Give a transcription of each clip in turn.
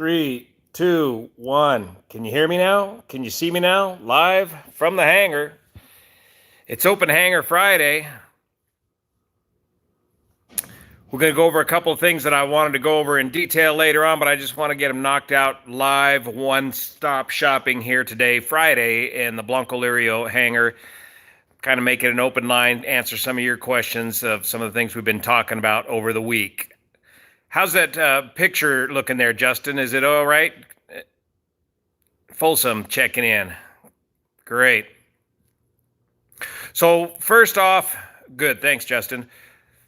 Three, two, one. Can you hear me now? Can you see me now? Live from the hangar. It's Open Hangar Friday. We're going to go over a couple of things that I wanted to go over in detail later on, but I just want to get them knocked out live, one-stop shopping here today, Friday, in the Blanco Lirio hangar. Kind of make it an open line, answer some of your questions of some of the things we've been talking about over the week. How's that picture looking there, Justin? Is it all right? Folsom checking in. Great. So first off, good. Thanks, Justin.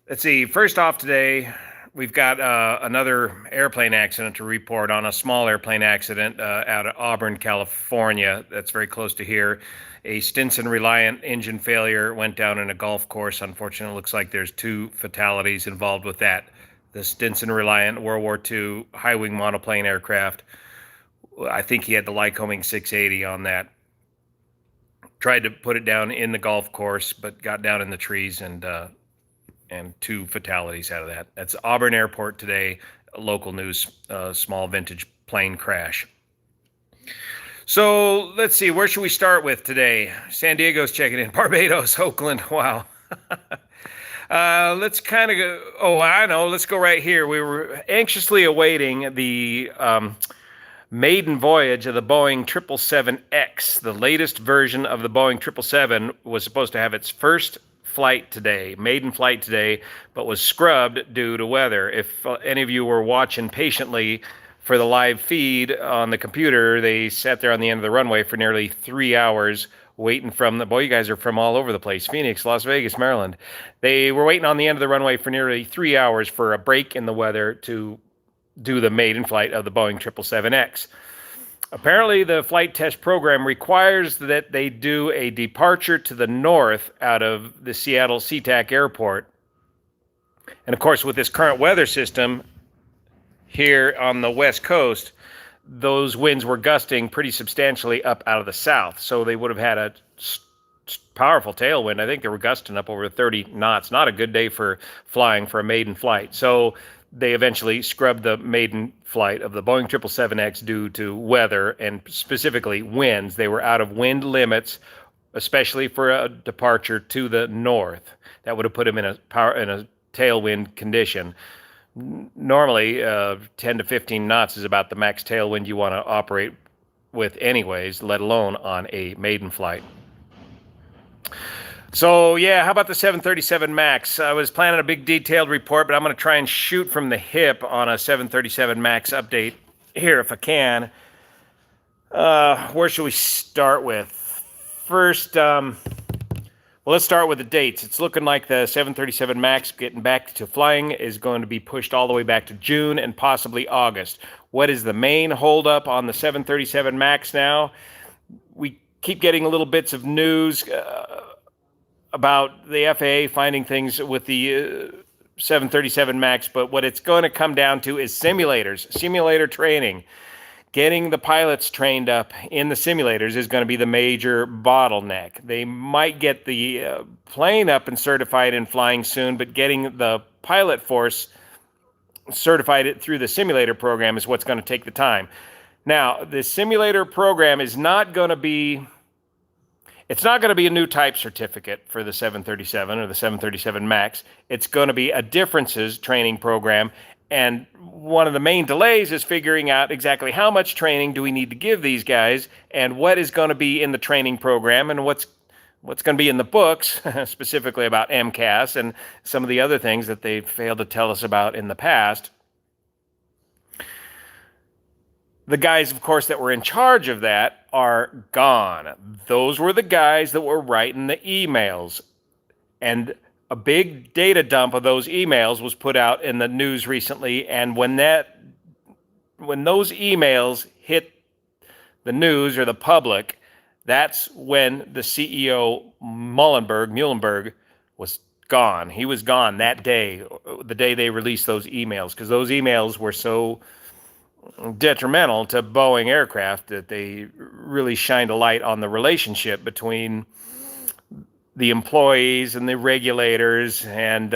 Let's see. First off today, we've got another airplane accident to report on, a small airplane accident out of Auburn, California. That's very close to here. A Stinson-reliant engine failure went down in a golf course. Unfortunately, it looks like there's 2 fatalities involved with that. The Stinson-reliant World War II high-wing monoplane aircraft. I think he had the Lycoming 680 on that. Tried to put it down in the golf course, but got down in the trees, and 2 fatalities out of that. That's Auburn Airport today, local news, small vintage plane crash. So let's see, where should we start with today? San Diego's checking in. Barbados, Oakland, wow. Let's kind of go, I know, let's go right here. We were anxiously awaiting the maiden voyage of the Boeing 777X. The latest version of the Boeing 777 was supposed to have its first flight today, maiden flight today, but was scrubbed due to weather. If any of you were watching patiently for the live feed on the computer, they sat there on the end of the runway for nearly 3 hours waiting you guys are from all over the place. Phoenix, Las Vegas, Maryland. They were waiting on the end of the runway for nearly 3 hours for a break in the weather to do the maiden flight of the Boeing 777X. Apparently, the flight test program requires that they do a departure to the north out of the Seattle SeaTac Airport. And of course, with this current weather system here on the West Coast, those winds were gusting pretty substantially up out of the south. So they would have had a powerful tailwind. I think they were gusting up over 30 knots. Not a good day for flying for a maiden flight. So they eventually scrubbed the maiden flight of the Boeing 777X due to weather and specifically winds. They were out of wind limits, especially for a departure to the north. That would have put them in a tailwind condition. Normally, 10 to 15 knots is about the max tailwind you want to operate with anyways, let alone on a maiden flight. So, yeah, how about the 737 MAX? I was planning a big detailed report, but I'm going to try and shoot from the hip on a 737 MAX update here if I can. Where should we start with? First, let's start with the dates. It's looking like the 737 MAX getting back to flying is going to be pushed all the way back to June and possibly August. What is the main holdup on the 737 MAX now? We keep getting little bits of news about the FAA finding things with the 737 MAX, but what it's going to come down to is simulators, simulator training. Getting the pilots trained up in the simulators is going to be the major bottleneck. They might get the plane up and certified in flying soon, but getting the pilot force certified through the simulator program is what's going to take the time. Now, the simulator program is not going to be a new type certificate for the 737 or the 737 MAX. It's going to be a differences training program. And one of the main delays is figuring out exactly how much training do we need to give these guys and what is going to be in the training program and what's going to be in the books, specifically about MCAS and some of the other things that they failed to tell us about in the past. The guys, of course, that were in charge of that are gone. Those were the guys that were writing the emails. And a big data dump of those emails was put out in the news recently. And when those emails hit the news or the public, that's when the CEO Muhlenberg was gone. He was gone that day, the day they released those emails, because those emails were so detrimental to Boeing aircraft that they really shined a light on the relationship between the employees and the regulators and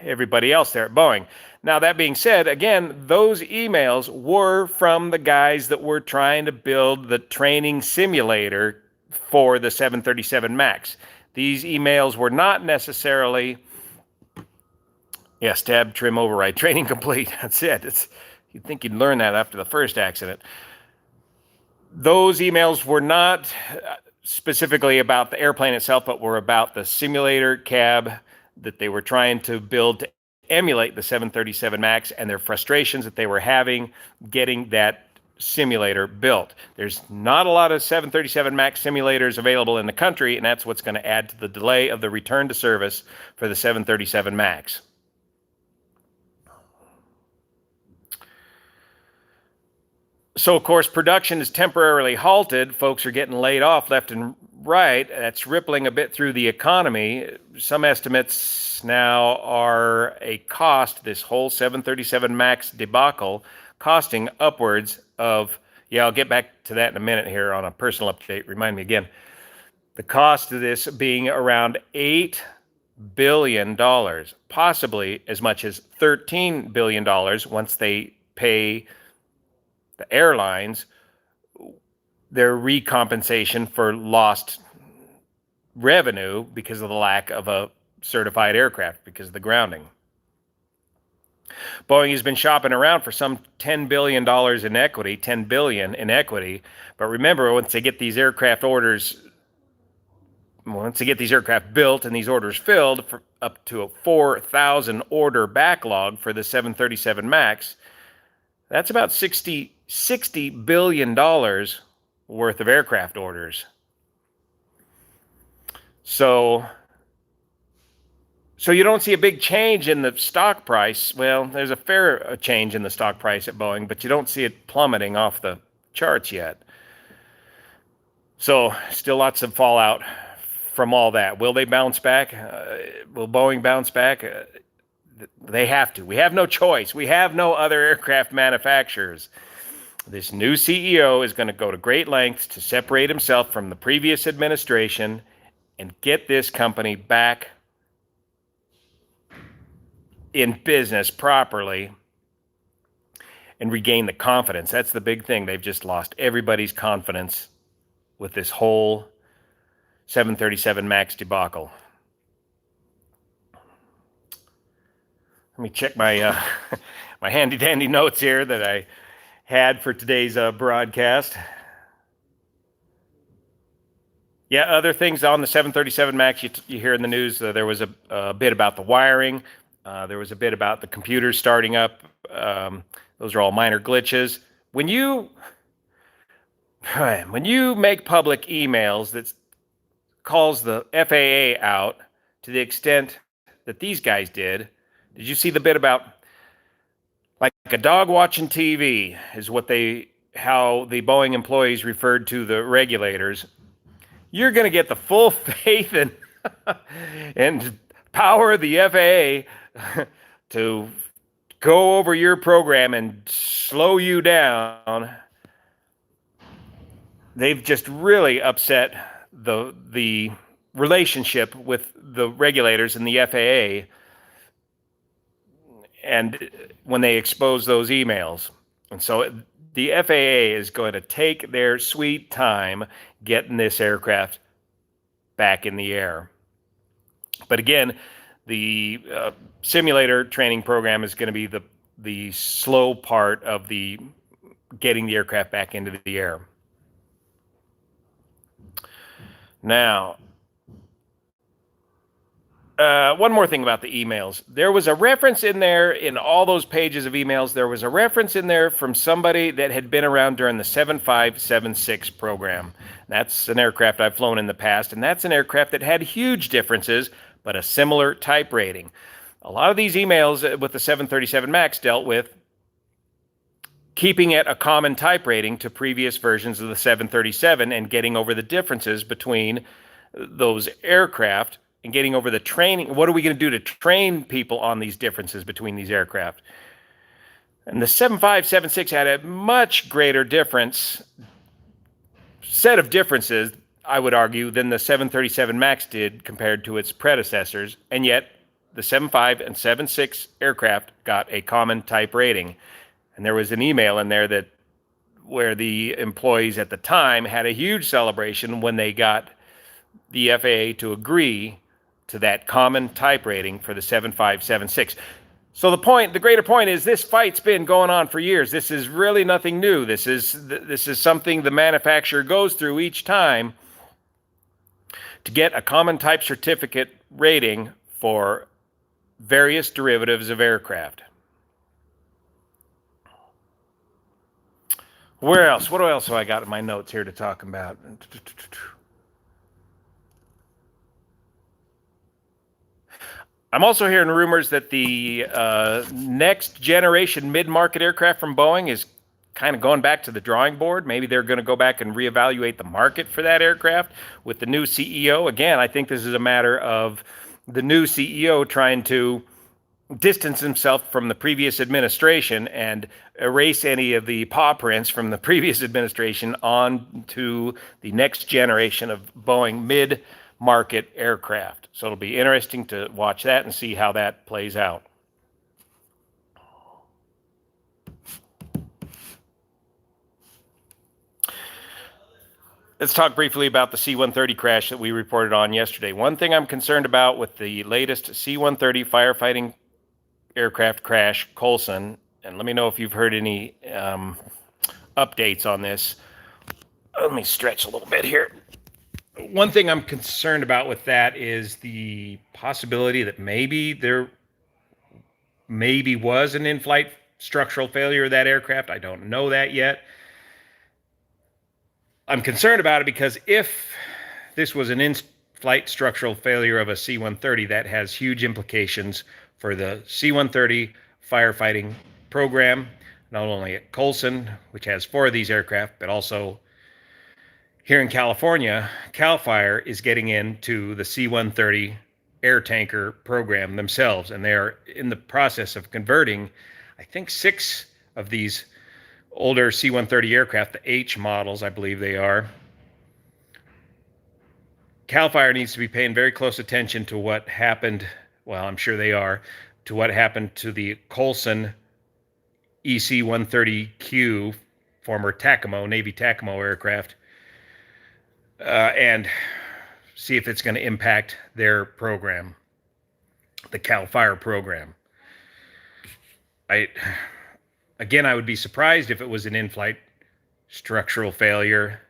everybody else there at Boeing. Now, that being said, again, those emails were from the guys that were trying to build the training simulator for the 737 MAX. These emails were not necessarily, stab, trim, override, training complete. That's it. You'd think you'd learn that after the first accident. Those emails were not specifically about the airplane itself, but were about the simulator cab that they were trying to build to emulate the 737 MAX and their frustrations that they were having getting that simulator built. There's not a lot of 737 MAX simulators available in the country, and that's what's going to add to the delay of the return to service for the 737 MAX. So, of course, production is temporarily halted. Folks are getting laid off left and right. That's rippling a bit through the economy. Some estimates now are a cost, this whole 737 MAX debacle, costing upwards of, I'll get back to that in a minute here on a personal update. Remind me again. The cost of this being around $8 billion, possibly as much as $13 billion once they pay the airlines their recompensation for lost revenue because of the lack of a certified aircraft because of the grounding. Boeing has been shopping around for some $10 billion in equity, $10 billion in equity. But remember, once they get these aircraft built and these orders filled for up to a 4,000 order backlog for the 737 MAX, that's about $60 billion worth of aircraft orders. So you don't see a big change in the stock price. Well, there's a fair change in the stock price at Boeing, but you don't see it plummeting off the charts yet. So still lots of fallout from all that. Will they bounce back? Will Boeing bounce back? They have to. We have no choice. We have no other aircraft manufacturers. This new CEO is going to go to great lengths to separate himself from the previous administration and get this company back in business properly and regain the confidence. That's the big thing. They've just lost everybody's confidence with this whole 737 MAX debacle. Let me check my my handy-dandy notes here that I had for today's broadcast. Yeah, other things on the 737 MAX you hear in the news. There was a bit about the wiring. There was a bit about the computers starting up. Those are all minor glitches. When you make public emails that calls the FAA out to the extent that these guys did you see the bit about like a dog watching TV is how the Boeing employees referred to the regulators? You're going to get the full faith and power of the FAA to go over your program and slow you down. They've just really upset the relationship with the regulators and the FAA, and when they expose those emails. And so the FAA is going to take their sweet time getting this aircraft back in the air. But again, the simulator training program is going to be the slow part of the getting the aircraft back into the air. Now, one more thing about the emails. There was a reference in there, in all those pages of emails, there was a reference in there from somebody that had been around during the 7576 program. That's an aircraft I've flown in the past, and that's an aircraft that had huge differences, but a similar type rating. A lot of these emails with the 737 MAX dealt with keeping it a common type rating to previous versions of the 737 and getting over the differences between those aircraft and getting over the training. What are we going to do to train people on these differences between these aircraft? And the 7576 had a much greater set of differences, I would argue, than the 737 MAX did compared to its predecessors. And yet, the 7.5 and 7.6 aircraft got a common type rating. And there was an email in there where the employees at the time had a huge celebration when they got the FAA to agree to that common type rating for the 7.5, 7.6. So the greater point is this fight's been going on for years. This is really nothing new. This is something the manufacturer goes through each time to get a common type certificate rating for various derivatives of aircraft. Where else? What else have I got in my notes here to talk about? I'm also hearing rumors that the next generation mid-market aircraft from Boeing is kind of going back to the drawing board. Maybe they're going to go back and reevaluate the market for that aircraft with the new CEO. Again, I think this is a matter of the new CEO trying to distance himself from the previous administration and erase any of the paw prints from the previous administration on to the next generation of Boeing mid-market aircraft. So it'll be interesting to watch that and see how that plays out. Let's talk briefly about the C-130 crash that we reported on yesterday. One thing I'm concerned about with the latest C-130 firefighting aircraft crash, Colson, and let me know if you've heard any updates on this. Let me stretch a little bit here. One thing I'm concerned about with that is the possibility that maybe there was an in-flight structural failure of that aircraft. I don't know that yet. I'm concerned about it because if this was an in-flight structural failure of a C-130, that has huge implications for the C-130 firefighting program, not only at Colson, which has 4 of these aircraft, but also here in California, CAL FIRE is getting into the C-130 air tanker program themselves, and they are in the process of converting, I think, 6 of these older C-130 aircraft, the H models, I believe they are. CAL FIRE needs to be paying very close attention to what happened, well, I'm sure they are, to what happened to the Colson EC-130Q, former TACAMO, Navy TACAMO aircraft, and see if it's going to impact their program, the CAL FIRE program. I would be surprised if it was an in-flight structural failure,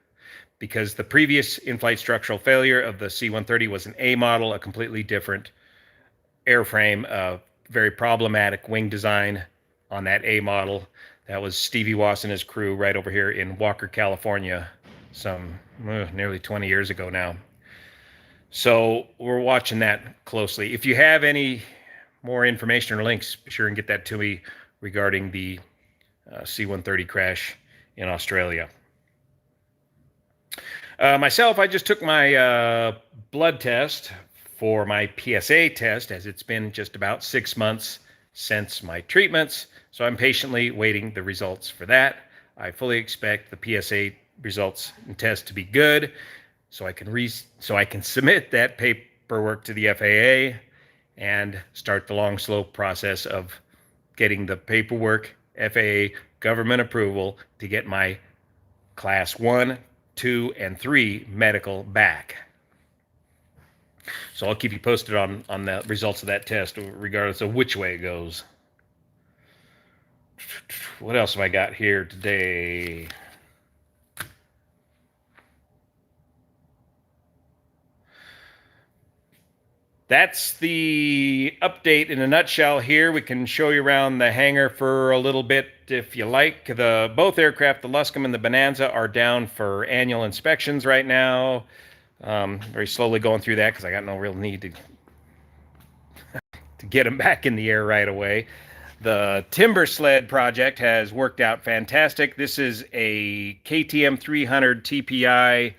because the previous in-flight structural failure of the C-130 was an A model, a completely different airframe, very problematic wing design on that A model. That was Stevie Wass and his crew right over here in Walker, California, some nearly 20 years ago now. So we're watching that closely. If you have any more information or links, be sure and get that to me regarding the C-130 crash in Australia. Myself, I just took my blood test for my PSA test, as it's been just about 6 months since my treatments, so I'm patiently waiting the results for that. I fully expect the PSA results and test to be good, so I can submit that paperwork to the FAA and start the long, slow process of getting the paperwork, FAA government approval to get my class 1, 2, and 3 medical back. So I'll keep you posted on the results of that test, regardless of which way it goes. What else have I got here today? That's the update in a nutshell here. We can show you around the hangar for a little bit if you like. Both aircraft, the Luscombe and the Bonanza, are down for annual inspections right now. Very slowly going through that because I got no real need to get them back in the air right away. The timber sled project has worked out fantastic. This is a KTM 300 TPI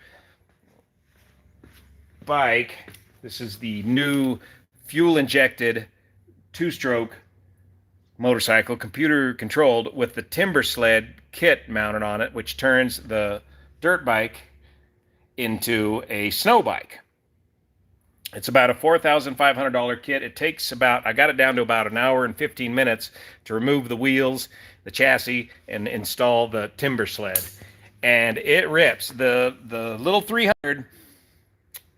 bike. This is the new fuel-injected 2-stroke motorcycle, computer-controlled, with the timber sled kit mounted on it, which turns the dirt bike into a snow bike. It's about a $4,500 kit. It takes about, I got it down to about an hour and 15 minutes to remove the wheels, the chassis, and install the timber sled. And it rips. The little 300,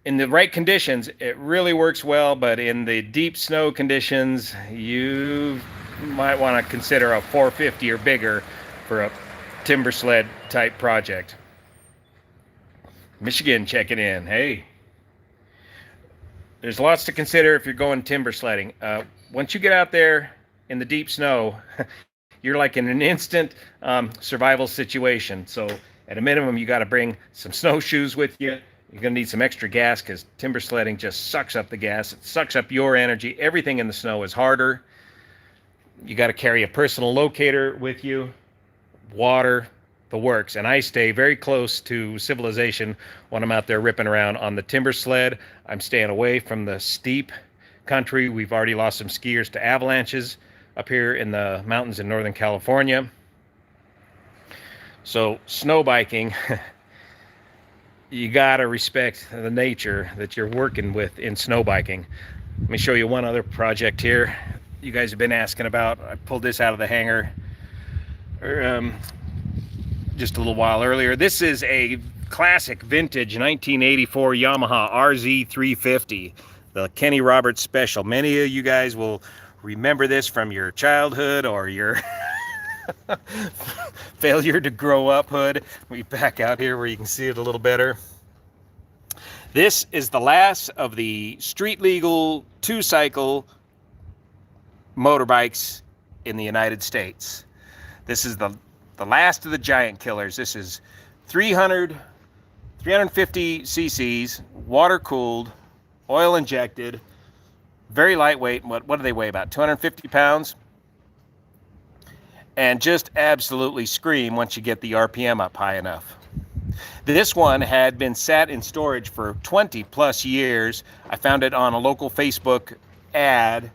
in the right conditions, it really works well, but in the deep snow conditions, you might want to consider a 450 or bigger for a timber sled type project. Michigan checking in. Hey. There's lots to consider if you're going timber sledding. Once you get out there in the deep snow, you're like in an instant survival situation. So at a minimum, you got to bring some snowshoes with you. You're going to need some extra gas because timber sledding just sucks up the gas. It sucks up your energy. Everything in the snow is harder. You got to carry a personal locator with you, water, the works. And I stay very close to civilization when I'm out there ripping around on the timber sled. I'm staying away from the steep country. We've already lost some skiers to avalanches up here in the mountains in Northern California. So snow biking, you gotta respect the nature that you're working with in snow biking. Let me show you one other project here you guys have been asking about. I pulled this out of the hangar just a little while earlier. This is a classic vintage 1984 Yamaha RZ350, the Kenny Roberts Special. Many of you guys will remember this from your childhood or your failure to grow up hood. We back out here where you can see it a little better. This is the last of the street legal two-cycle motorbikes in the United States. This is the last of the giant killers. This is 350 cc's, water cooled, oil injected, very lightweight. What do they weigh? About 250 pounds. And just absolutely scream once you get the RPM up high enough. This one had been sat in storage for 20 plus years. I found it on a local Facebook ad.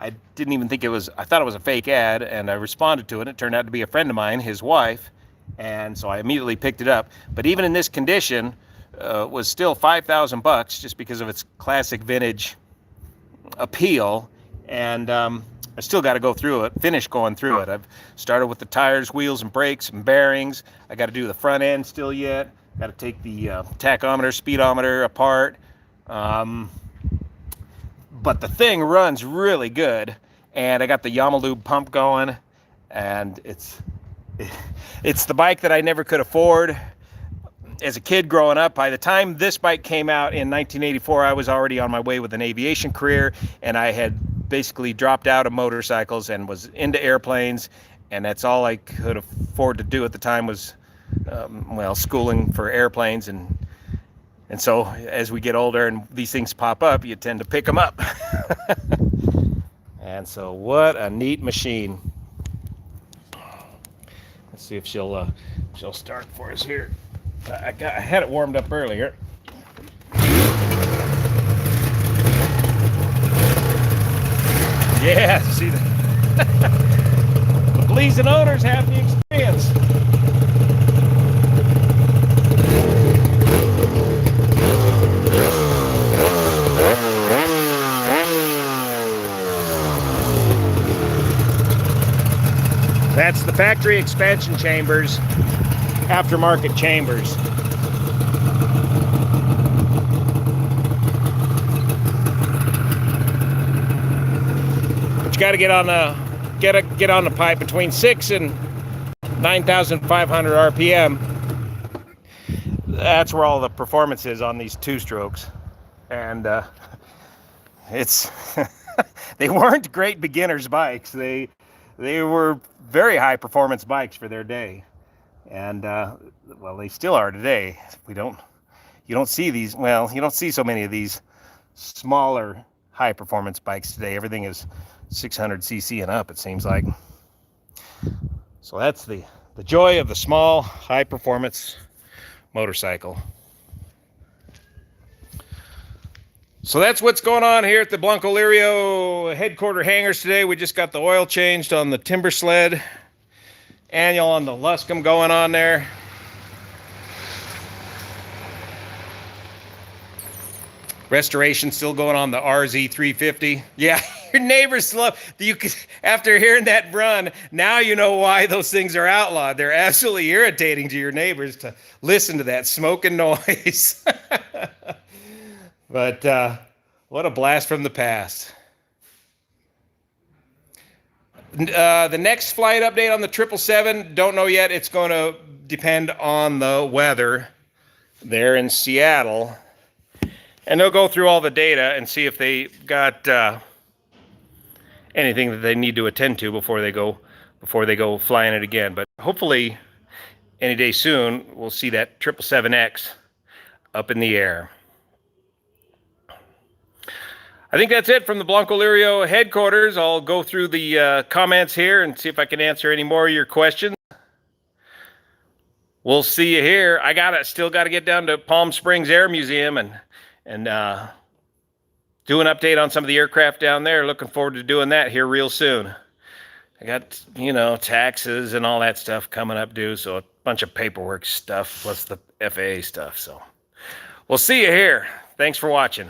I didn't even think it was, I thought it was a fake ad, and I responded to it. It turned out to be a friend of mine, his wife, and so I immediately picked it up. But even in this condition, was still $5,000 just because of its classic vintage appeal. And I still got to go through it, finish going through it. I've started with the tires, wheels, and brakes and bearings. I got to do the front end still yet. Got to take the tachometer, speedometer apart. But the thing runs really good, and I got the Yamalube pump going, and it's the bike that I never could afford as a kid growing up. By the time this bike came out in 1984, I was already on my way with an aviation career, and I had basically dropped out of motorcycles and was into airplanes, and that's all I could afford to do at the time was, schooling for airplanes. And so as we get older and these things pop up, you tend to pick them up. And so what a neat machine. Let's see if she'll start for us here. I had it warmed up earlier. Yeah, see the pleasing owners have the experience. That's the factory expansion chambers, aftermarket chambers. But you got to get on the pipe between 6 and 9,500 RPM. That's where all the performance is on these two-strokes, and it's they weren't great beginners bikes. They were very high performance bikes for their day, and they still are today. You don't see these. Well, you don't see so many of these smaller high performance bikes today. Everything is 600 cc and up, it seems like. So that's the joy of the small high performance motorcycle. So that's what's going on here at the Blanco Lirio headquarter hangars today. We just got the oil changed on the timber sled. Annual on the Luscombe going on there. Restoration still going on the RZ350. Yeah, your neighbors love you. After hearing that run, now you know why those things are outlawed. They're absolutely irritating to your neighbors to listen to that smoking noise. But what a blast from the past. The next flight update on the 777, don't know yet. It's going to depend on the weather there in Seattle. And they'll go through all the data and see if they got anything that they need to attend to before they go flying it again. But hopefully, any day soon, we'll see that 777X up in the air. I think that's it from the Blanco Lirio headquarters. I'll go through the comments here and see if I can answer any more of your questions. We'll see you here. Still got to get down to Palm Springs Air Museum and do an update on some of the aircraft down there. Looking forward to doing that here real soon. I got, taxes and all that stuff coming up due, so a bunch of paperwork stuff plus the FAA stuff. So we'll see you here. Thanks for watching.